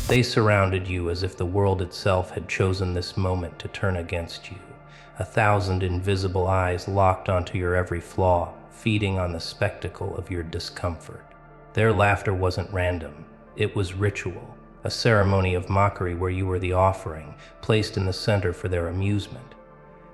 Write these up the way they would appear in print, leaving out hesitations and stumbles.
They surrounded you as if the world itself had chosen this moment to turn against you. 1,000 invisible eyes locked onto your every flaw, feeding on the spectacle of your discomfort. Their laughter wasn't random, it was ritual, a ceremony of mockery where you were the offering, placed in the center for their amusement.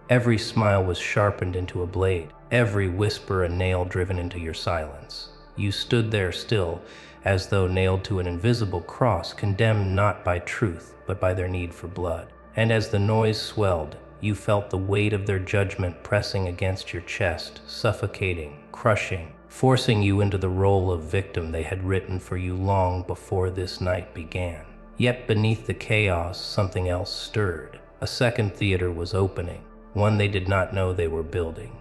Every smile was sharpened into a blade, every whisper a nail driven into your silence. You stood there still, as though nailed to an invisible cross, condemned not by truth, but by their need for blood. And as the noise swelled, you felt the weight of their judgment pressing against your chest, suffocating, crushing, forcing you into the role of victim they had written for you long before this night began. Yet beneath the chaos, something else stirred. A second theater was opening, one they did not know they were building.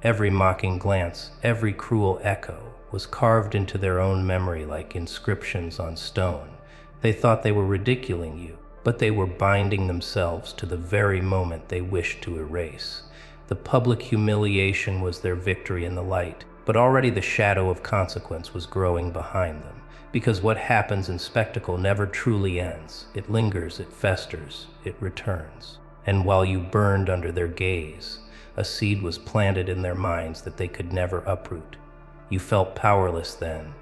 Every mocking glance, every cruel echo, was carved into their own memory like inscriptions on stone. They thought they were ridiculing you, but they were binding themselves to the very moment they wished to erase. The public humiliation was their victory in the light, but already the shadow of consequence was growing behind them. Because what happens in spectacle never truly ends. It lingers, it festers, it returns. And while you burned under their gaze, a seed was planted in their minds that they could never uproot. You felt powerless then,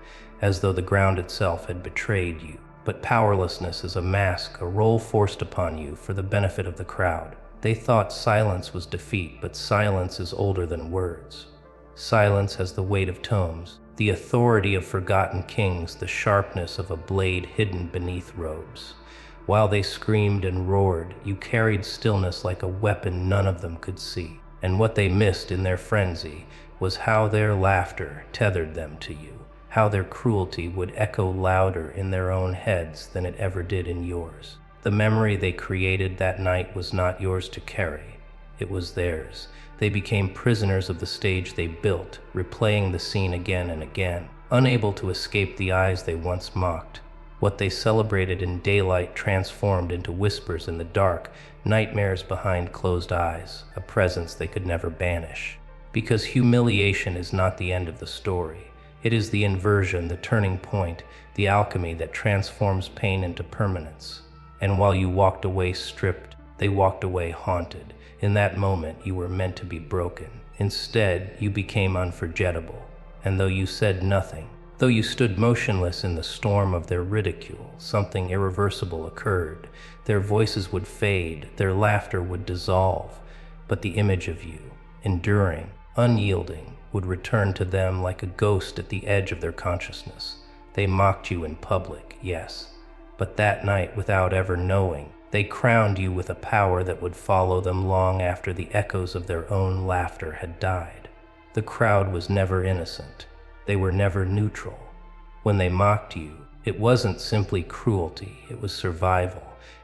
as though the ground itself had betrayed you. But powerlessness is a mask, a role forced upon you for the benefit of the crowd. They thought silence was defeat, but silence is older than words. Silence has the weight of tomes, the authority of forgotten kings, the sharpness of a blade hidden beneath robes. While they screamed and roared, you carried stillness like a weapon none of them could see. And what they missed in their frenzy was how their laughter tethered them to you, how their cruelty would echo louder in their own heads than it ever did in yours. The memory they created that night was not yours to carry, it was theirs. They became prisoners of the stage they built, replaying the scene again and again, unable to escape the eyes they once mocked. What they celebrated in daylight transformed into whispers in the dark, nightmares behind closed eyes, a presence they could never banish. Because humiliation is not the end of the story. It is the inversion, the turning point, the alchemy that transforms pain into permanence. And while you walked away stripped, they walked away haunted. In that moment, you were meant to be broken. Instead, you became unforgettable. And though you said nothing, though you stood motionless in the storm of their ridicule, something irreversible occurred. Their voices would fade, their laughter would dissolve, but the image of you, enduring, unyielding, would return to them like a ghost at the edge of their consciousness. They mocked you in public, yes, but that night, without ever knowing, they crowned you with a power that would follow them long after the echoes of their own laughter had died. The crowd was never innocent. They were never neutral. When they mocked you, it wasn't simply cruelty, it was survival.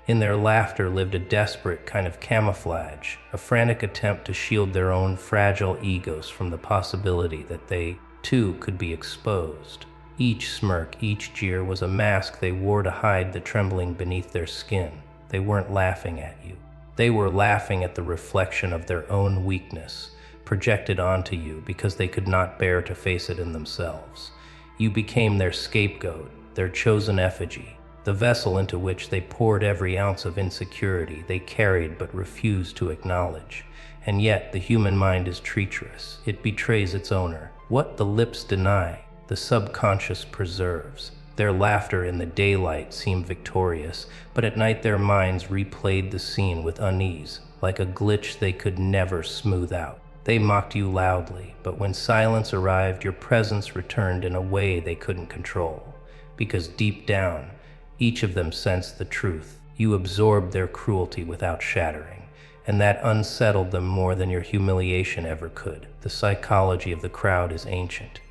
In their laughter lived a desperate kind of camouflage, a frantic attempt to shield their own fragile egos from the possibility that they, too, could be exposed. Each smirk, each jeer was a mask they wore to hide the trembling beneath their skin. They weren't laughing at you. They were laughing at the reflection of their own weakness, projected onto you because they could not bear to face it in themselves. You became their scapegoat, their chosen effigy, the vessel into which they poured every ounce of insecurity they carried but refused to acknowledge. And yet the human mind is treacherous. It betrays its owner. What the lips deny, the subconscious preserves. Their laughter in the daylight seemed victorious, but at night their minds replayed the scene with unease, like a glitch they could never smooth out. They mocked you loudly, but when silence arrived, your presence returned in a way they couldn't control. Because deep down, each of them sensed the truth. You absorbed their cruelty without shattering, and that unsettled them more than your humiliation ever could. The psychology of the crowd is ancient.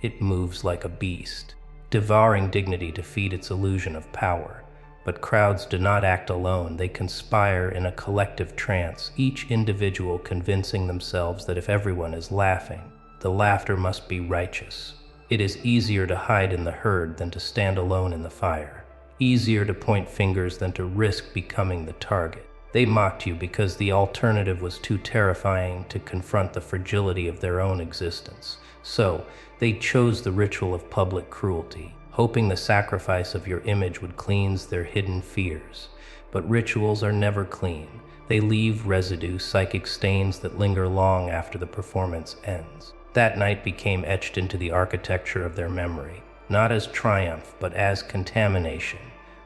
It moves like a beast, devouring dignity to feed its illusion of power. But crowds do not act alone. They conspire in a collective trance, each individual convincing themselves that if everyone is laughing, the laughter must be righteous. It is easier to hide in the herd than to stand alone in the fire. Easier to point fingers than to risk becoming the target. They mocked you because the alternative was too terrifying to confront the fragility of their own existence. So, they chose the ritual of public cruelty, hoping the sacrifice of your image would cleanse their hidden fears. But rituals are never clean. They leave residue, psychic stains that linger long after the performance ends. That night became etched into the architecture of their memory, not as triumph, but as contamination.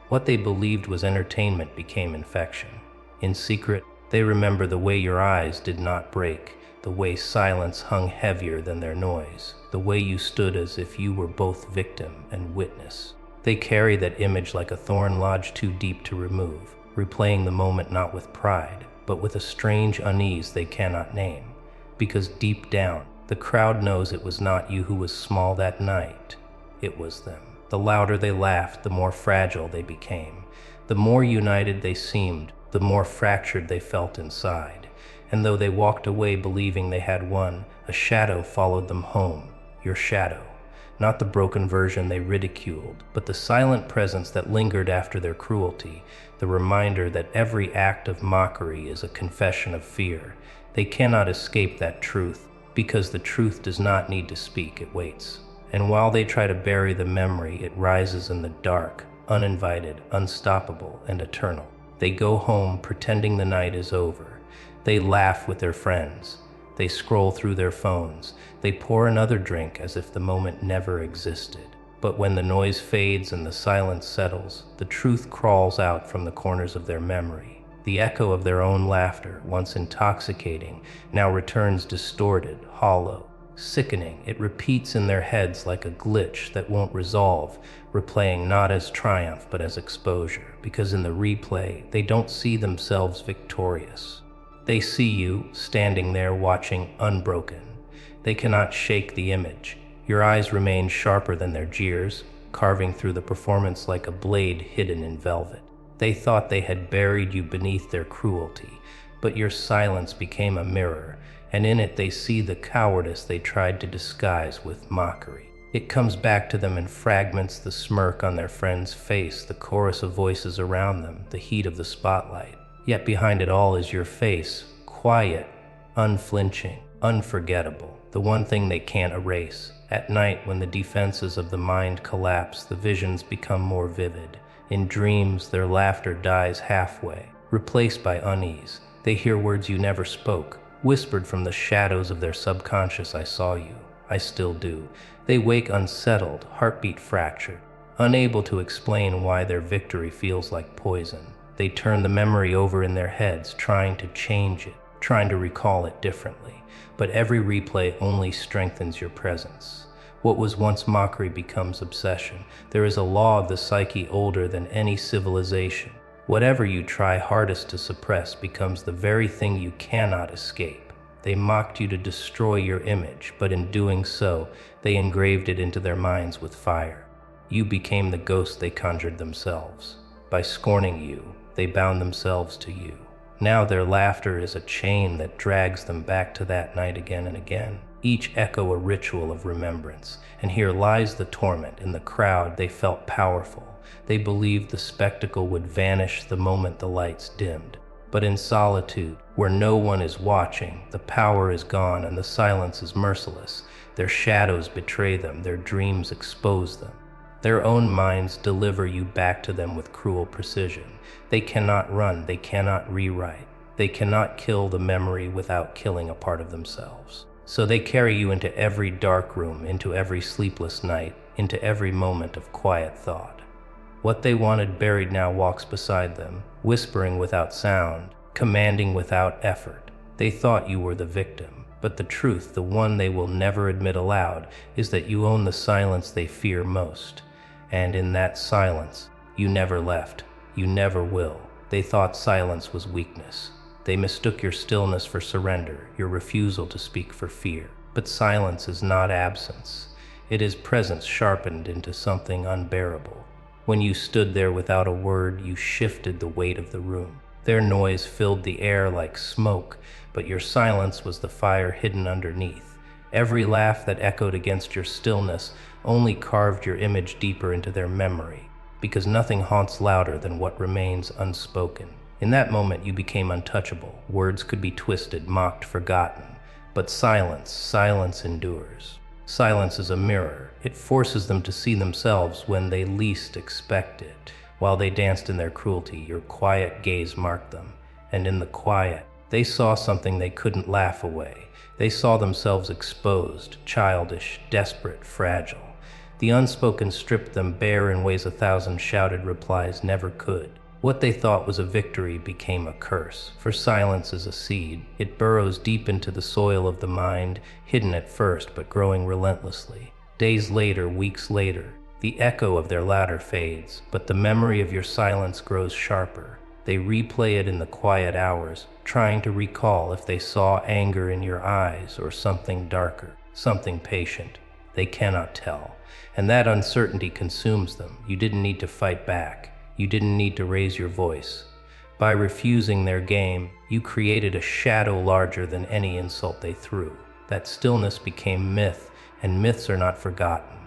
What they believed was entertainment became infection. In secret, they remember the way your eyes did not break, the way silence hung heavier than their noise, the way you stood as if you were both victim and witness. They carry that image like a thorn lodged too deep to remove, replaying the moment not with pride, but with a strange unease they cannot name. Because deep down, the crowd knows it was not you who was small that night. It was them. The louder they laughed, the more fragile they became. The more united they seemed, the more fractured they felt inside. And though they walked away believing they had won, a shadow followed them home. Your shadow. Not the broken version they ridiculed, but the silent presence that lingered after their cruelty, the reminder that every act of mockery is a confession of fear. They cannot escape that truth, because the truth does not need to speak, it waits. And while they try to bury the memory, it rises in the dark, uninvited, unstoppable, and eternal. They go home pretending the night is over. They laugh with their friends. They scroll through their phones. They pour another drink as if the moment never existed. But when the noise fades and the silence settles, the truth crawls out from the corners of their memory. The echo of their own laughter, once intoxicating, now returns distorted, hollow, sickening. It repeats in their heads like a glitch that won't resolve, replaying not as triumph but as exposure, because in the replay, they don't see themselves victorious. They see you standing there watching unbroken. They cannot shake the image. Your eyes remain sharper than their jeers, carving through the performance like a blade hidden in velvet. They thought they had buried you beneath their cruelty, but your silence became a mirror, and in it they see the cowardice they tried to disguise with mockery. It comes back to them in fragments, the smirk on their friend's face, the chorus of voices around them, the heat of the spotlight. Yet behind it all is your face, quiet, unflinching, unforgettable, the one thing they can't erase. At night, when the defenses of the mind collapse, the visions become more vivid. In dreams, their laughter dies halfway, replaced by unease. They hear words you never spoke, whispered from the shadows of their subconscious. I saw you. I still do. They wake unsettled, heartbeat fractured, unable to explain why their victory feels like poison. They turn the memory over in their heads, trying to change it, trying to recall it differently. But every replay only strengthens your presence. What was once mockery becomes obsession. There is a law of the psyche older than any civilization. Whatever you try hardest to suppress becomes the very thing you cannot escape. They mocked you to destroy your image, but in doing so, they engraved it into their minds with fire. You became the ghost they conjured themselves. By scorning you, they bound themselves to you. Now their laughter is a chain that drags them back to that night again and again, each echo a ritual of remembrance. And here lies the torment. In the crowd, they felt powerful. They believed the spectacle would vanish the moment the lights dimmed. But in solitude, where no one is watching, the power is gone and the silence is merciless. Their shadows betray them, their dreams expose them. Their own minds deliver you back to them with cruel precision. They cannot run, they cannot rewrite. They cannot kill the memory without killing a part of themselves. So they carry you into every dark room, into every sleepless night, into every moment of quiet thought. What they wanted buried now walks beside them, whispering without sound, commanding without effort. They thought you were the victim, but the truth, the one they will never admit aloud, is that you own the silence they fear most. And in that silence, you never left. You never will. They thought silence was weakness. They mistook your stillness for surrender, your refusal to speak for fear. But silence is not absence. It is presence sharpened into something unbearable. When you stood there without a word, you shifted the weight of the room. Their noise filled the air like smoke, but your silence was the fire hidden underneath. Every laugh that echoed against your stillness only carved your image deeper into their memory, because nothing haunts louder than what remains unspoken. In that moment, you became untouchable. Words could be twisted, mocked, forgotten. But silence endures. Silence is a mirror. It forces them to see themselves when they least expect it. While they danced in their cruelty, your quiet gaze marked them. And in the quiet, they saw something they couldn't laugh away. They saw themselves exposed, childish, desperate, fragile. The unspoken stripped them bare in ways 1,000 shouted replies never could. What they thought was a victory became a curse, for silence is a seed. It burrows deep into the soil of the mind, hidden at first but growing relentlessly. Days later, weeks later, the echo of their laughter fades, but the memory of your silence grows sharper. They replay it in the quiet hours, trying to recall if they saw anger in your eyes or something darker, something patient. They cannot tell, and that uncertainty consumes them. You didn't need to fight back. You didn't need to raise your voice. By refusing their game, you created a shadow larger than any insult they threw. That stillness became myth, and myths are not forgotten.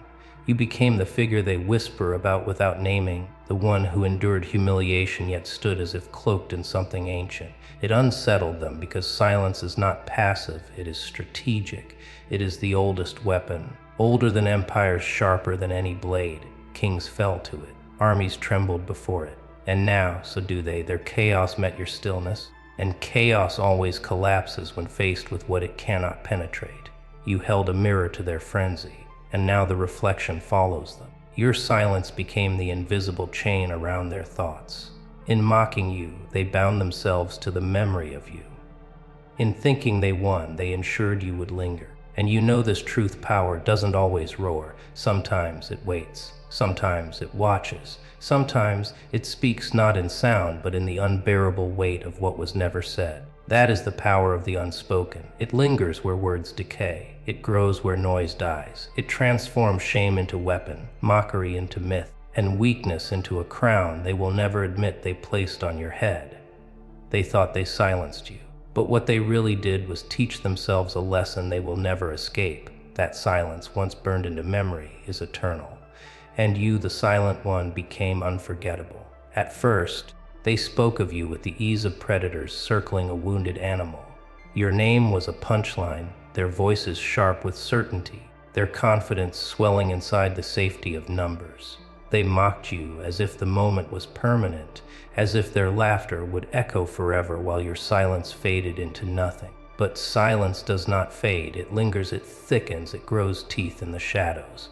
You became the figure they whisper about without naming, the one who endured humiliation yet stood as if cloaked in something ancient. It unsettled them because silence is not passive, it is strategic. It is the oldest weapon, older than empires, sharper than any blade. Kings fell to it, armies trembled before it. And now, so do they, their chaos met your stillness, and chaos always collapses when faced with what it cannot penetrate. You held a mirror to their frenzy, and now the reflection follows them. Your silence became the invisible chain around their thoughts. In mocking you, they bound themselves to the memory of you. In thinking they won, they ensured you would linger. And you know this truth power doesn't always roar. Sometimes it waits. Sometimes it watches. Sometimes it speaks not in sound, but in the unbearable weight of what was never said. That is the power of the unspoken. It lingers where words decay. It grows where noise dies. It transforms shame into weapon, mockery into myth, and weakness into a crown they will never admit they placed on your head. They thought they silenced you, but what they really did was teach themselves a lesson they will never escape. That silence, once burned into memory, is eternal. And you, the silent one, became unforgettable. At first, they spoke of you with the ease of predators circling a wounded animal. Your name was a punchline, their voices sharp with certainty, their confidence swelling inside the safety of numbers. They mocked you as if the moment was permanent, as if their laughter would echo forever while your silence faded into nothing. But silence does not fade, it lingers, it thickens, it grows teeth in the shadows.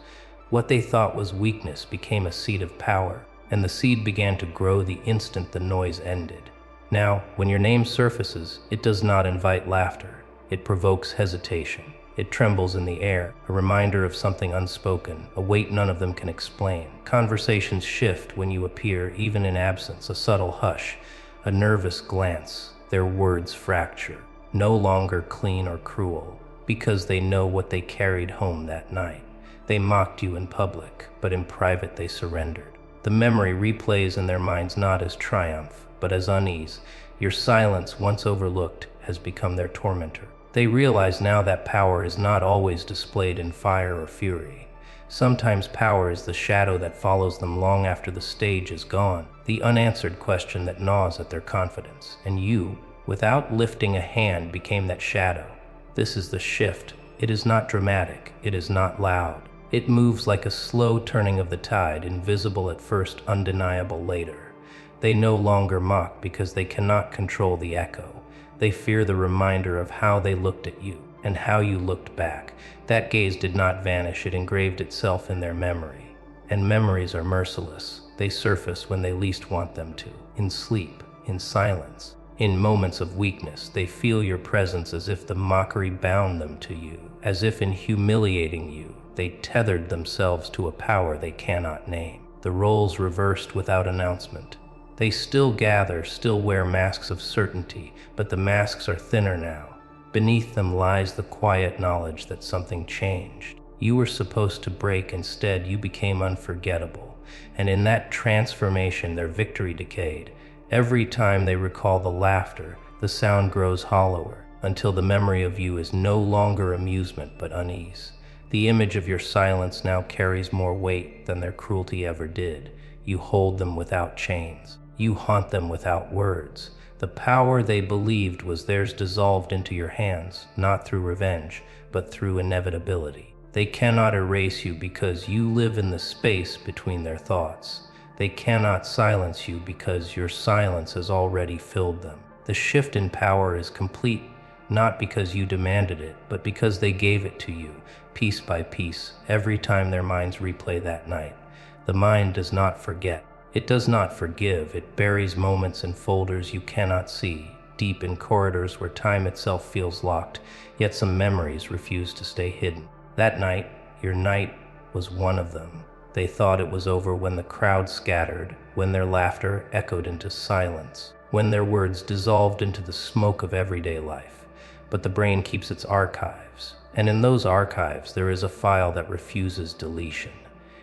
What they thought was weakness became a seed of power, and the seed began to grow the instant the noise ended. Now, when your name surfaces, it does not invite laughter. It provokes hesitation. It trembles in the air, a reminder of something unspoken, a weight none of them can explain. Conversations shift when you appear, even in absence, a subtle hush, a nervous glance. Their words fracture, no longer clean or cruel, because they know what they carried home that night. They mocked you in public, but in private they surrendered. The memory replays in their minds not as triumph, but as unease. Your silence, once overlooked, has become their tormentor. They realize now that power is not always displayed in fire or fury. Sometimes power is the shadow that follows them long after the stage is gone, the unanswered question that gnaws at their confidence. And you, without lifting a hand, became that shadow. This is the shift. It is not dramatic. It is not loud. It moves like a slow turning of the tide, invisible at first, undeniable later. They no longer mock because they cannot control the echo. They fear the reminder of how they looked at you and how you looked back. That gaze did not vanish, it engraved itself in their memory. And memories are merciless. They surface when they least want them to, in sleep, in silence. In moments of weakness, they feel your presence as if the mockery bound them to you, as if in humiliating you, they tethered themselves to a power they cannot name. The roles reversed without announcement. They still gather, still wear masks of certainty, but the masks are thinner now. Beneath them lies the quiet knowledge that something changed. You were supposed to break, instead you became unforgettable. And in that transformation, their victory decayed. Every time they recall the laughter, the sound grows hollower, until the memory of you is no longer amusement but unease. The image of your silence now carries more weight than their cruelty ever did. You hold them without chains. You haunt them without words. The power they believed was theirs dissolved into your hands, not through revenge, but through inevitability. They cannot erase you because you live in the space between their thoughts. They cannot silence you because your silence has already filled them. The shift in power is complete, not because you demanded it, but because they gave it to you, piece by piece, every time their minds replay that night. The mind does not forget. It does not forgive. It buries moments in folders you cannot see, deep in corridors where time itself feels locked, yet some memories refuse to stay hidden. That night, your night, was one of them. They thought it was over when the crowd scattered, when their laughter echoed into silence, when their words dissolved into the smoke of everyday life. But the brain keeps its archives, and in those archives there is a file that refuses deletion.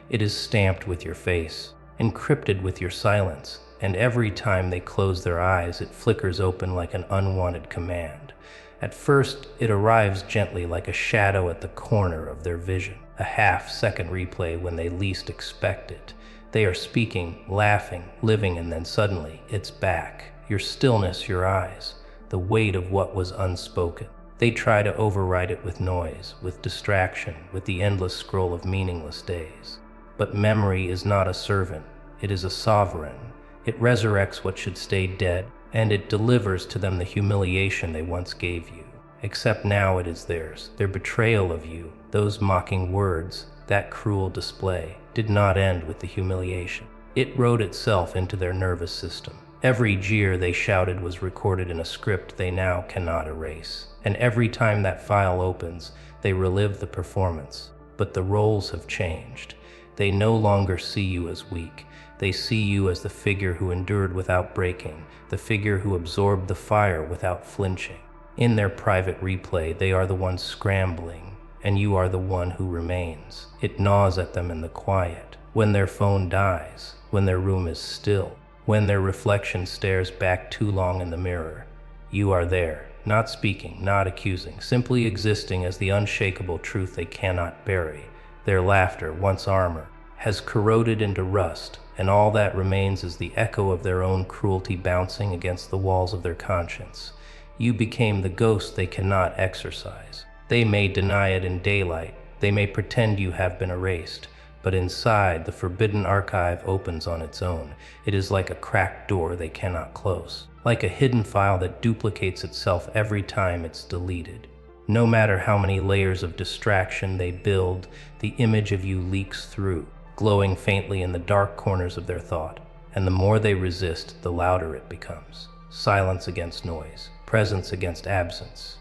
It is stamped with your face, encrypted with your silence, and every time they close their eyes it flickers open like an unwanted command. At first, it arrives gently like a shadow at the corner of their vision, a half-second replay when they least expect it. They are speaking, laughing, living, and then suddenly, it's back. Your stillness, your eyes, the weight of what was unspoken. They try to override it with noise, with distraction, with the endless scroll of meaningless days. But memory is not a servant, it is a sovereign. It resurrects what should stay dead, and it delivers to them the humiliation they once gave you. Except now it is theirs. Their betrayal of you, those mocking words, that cruel display, did not end with the humiliation. It wrote itself into their nervous system. Every jeer they shouted was recorded in a script they now cannot erase. And every time that file opens, they relive the performance. But the roles have changed. They no longer see you as weak. They see you as the figure who endured without breaking, the figure who absorbed the fire without flinching. In their private replay, they are the ones scrambling, and you are the one who remains. It gnaws at them in the quiet, when their phone dies, when their room is still, when their reflection stares back too long in the mirror. You are there, not speaking, not accusing, simply existing as the unshakable truth they cannot bury. Their laughter, once armor, has corroded into rust, and all that remains is the echo of their own cruelty bouncing against the walls of their conscience. You became the ghost they cannot exorcise. They may deny it in daylight, they may pretend you have been erased, but inside, the forbidden archive opens on its own. It is like a cracked door they cannot close, like a hidden file that duplicates itself every time it's deleted. No matter how many layers of distraction they build, the image of you leaks through, glowing faintly in the dark corners of their thought, and the more they resist, the louder it becomes. Silence against noise, presence against absence,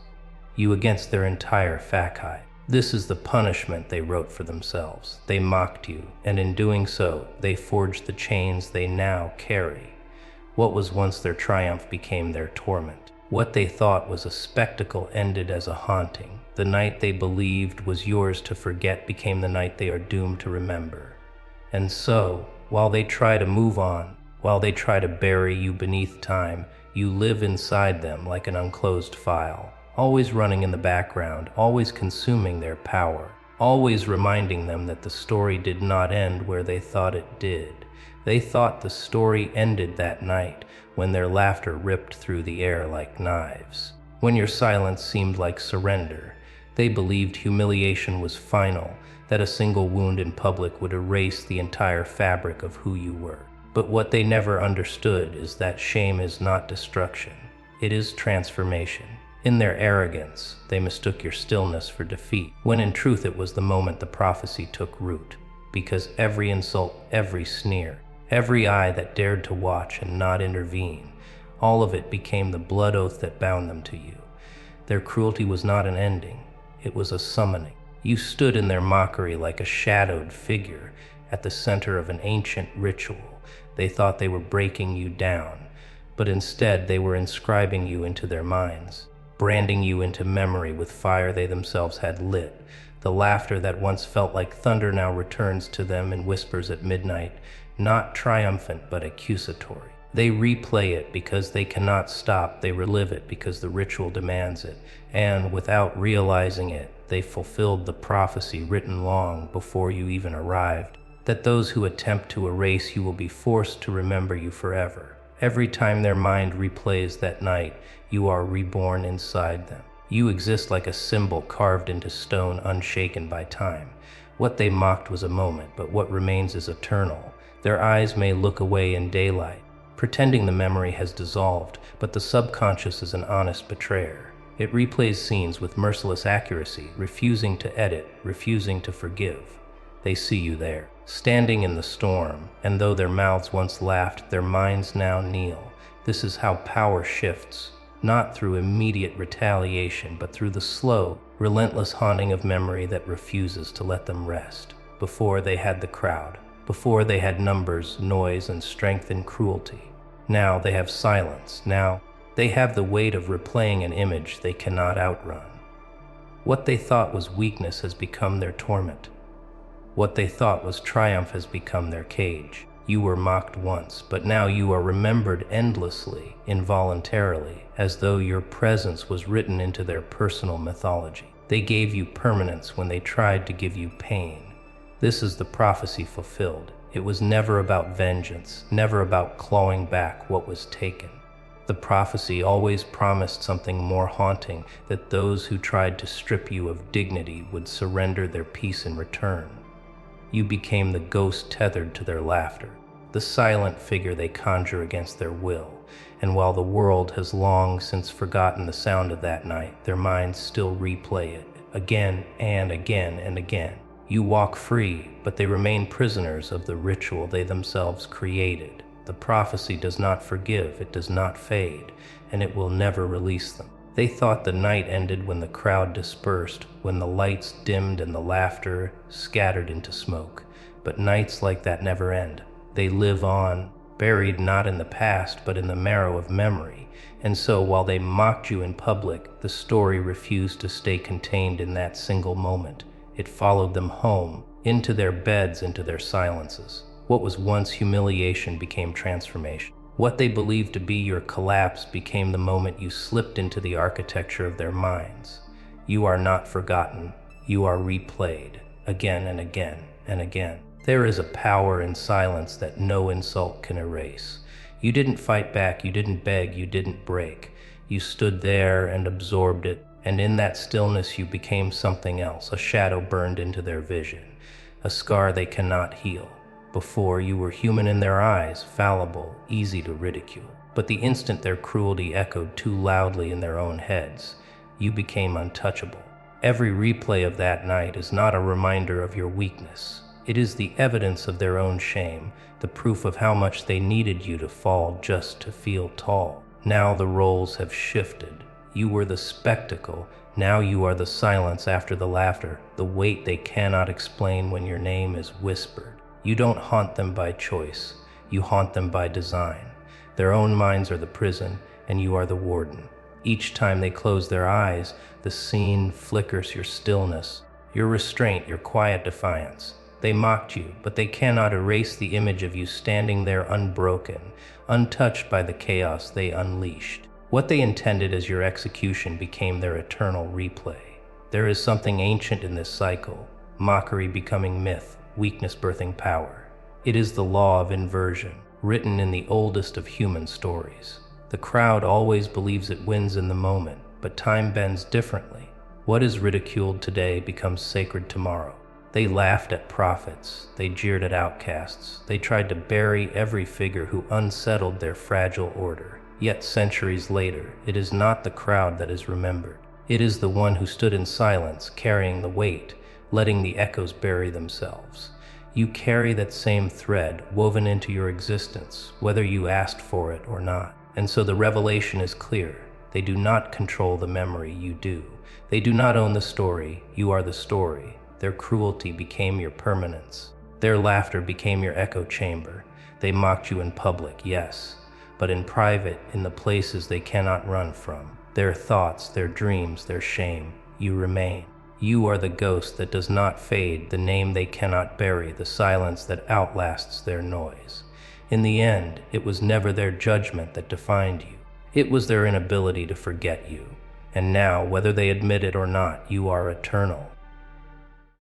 you against their entire facade. This is the punishment they wrote for themselves. They mocked you, and in doing so, they forged the chains they now carry. What was once their triumph became their torment. What they thought was a spectacle ended as a haunting. The night they believed was yours to forget became the night they are doomed to remember. And so, while they try to move on, while they try to bury you beneath time, you live inside them like an unclosed file, always running in the background, always consuming their power, always reminding them that the story did not end where they thought it did. They thought the story ended that night when their laughter ripped through the air like knives. When your silence seemed like surrender, they believed humiliation was final, that a single wound in public would erase the entire fabric of who you were. But what they never understood is that shame is not destruction, it is transformation. In their arrogance, they mistook your stillness for defeat, when in truth it was the moment the prophecy took root, because every insult, every sneer, every eye that dared to watch and not intervene, all of it became the blood oath that bound them to you. Their cruelty was not an ending, it was a summoning. You stood in their mockery like a shadowed figure at the center of an ancient ritual. They thought they were breaking you down, but instead they were inscribing you into their minds, branding you into memory with fire they themselves had lit. The laughter that once felt like thunder now returns to them in whispers at midnight, not triumphant but accusatory. They replay it because they cannot stop, they relive it because the ritual demands it, and without realizing it, they fulfilled the prophecy written long before you even arrived, that those who attempt to erase you will be forced to remember you forever. Every time their mind replays that night, you are reborn inside them. You exist like a symbol carved into stone, unshaken by time. What they mocked was a moment, but what remains is eternal. Their eyes may look away in daylight, pretending the memory has dissolved, but the subconscious is an honest betrayer. It replays scenes with merciless accuracy, refusing to edit, refusing to forgive. They see you there, standing in the storm, and though their mouths once laughed, their minds now kneel. This is how power shifts, not through immediate retaliation, but through the slow, relentless haunting of memory that refuses to let them rest. Before they had the crowd, before they had numbers, noise, and strength and cruelty. Now they have silence. Now they have the weight of replaying an image they cannot outrun. What they thought was weakness has become their torment. What they thought was triumph has become their cage. You were mocked once, but now you are remembered endlessly, involuntarily, as though your presence was written into their personal mythology. They gave you permanence when they tried to give you pain. This is the prophecy fulfilled. It was never about vengeance, never about clawing back what was taken. The prophecy always promised something more haunting, that those who tried to strip you of dignity would surrender their peace in return. You became the ghost tethered to their laughter, the silent figure they conjure against their will. And while the world has long since forgotten the sound of that night, their minds still replay it, again and again and again. You walk free, but they remain prisoners of the ritual they themselves created. The prophecy does not forgive, it does not fade, and it will never release them. They thought the night ended when the crowd dispersed, when the lights dimmed and the laughter scattered into smoke. But nights like that never end. They live on, buried not in the past, but in the marrow of memory. And so, while they mocked you in public, the story refused to stay contained in that single moment. It followed them home, into their beds, into their silences. What was once humiliation became transformation. What they believed to be your collapse became the moment you slipped into the architecture of their minds. You are not forgotten. You are replayed, again and again and again. There is a power in silence that no insult can erase. You didn't fight back, you didn't beg, you didn't break. You stood there and absorbed it, and in that stillness you became something else. A shadow burned into their vision, a scar they cannot heal. Before, you were human in their eyes, fallible, easy to ridicule. But the instant their cruelty echoed too loudly in their own heads, you became untouchable. Every replay of that night is not a reminder of your weakness. It is the evidence of their own shame, the proof of how much they needed you to fall just to feel tall. Now the roles have shifted. You were the spectacle, now you are the silence after the laughter, the weight they cannot explain when your name is whispered. You don't haunt them by choice, you haunt them by design. Their own minds are the prison, and you are the warden. Each time they close their eyes, the scene flickers your stillness, your restraint, your quiet defiance. They mocked you, but they cannot erase the image of you standing there unbroken, untouched by the chaos they unleashed. What they intended as your execution became their eternal replay. There is something ancient in this cycle, mockery becoming myth, weakness birthing power. It is the law of inversion, written in the oldest of human stories. The crowd always believes it wins in the moment, but time bends differently. What is ridiculed today becomes sacred tomorrow. They laughed at prophets, they jeered at outcasts, they tried to bury every figure who unsettled their fragile order. Yet centuries later, it is not the crowd that is remembered. It is the one who stood in silence, carrying the weight, letting the echoes bury themselves. You carry that same thread woven into your existence, whether you asked for it or not. And so the revelation is clear. They do not control the memory, you do. They do not own the story, you are the story. Their cruelty became your permanence. Their laughter became your echo chamber. They mocked you in public, yes, but in private, in the places they cannot run from. Their thoughts, their dreams, their shame, you remain. You are the ghost that does not fade, the name they cannot bury, the silence that outlasts their noise. In the end, it was never their judgment that defined you. It was their inability to forget you. And now, whether they admit it or not, you are eternal.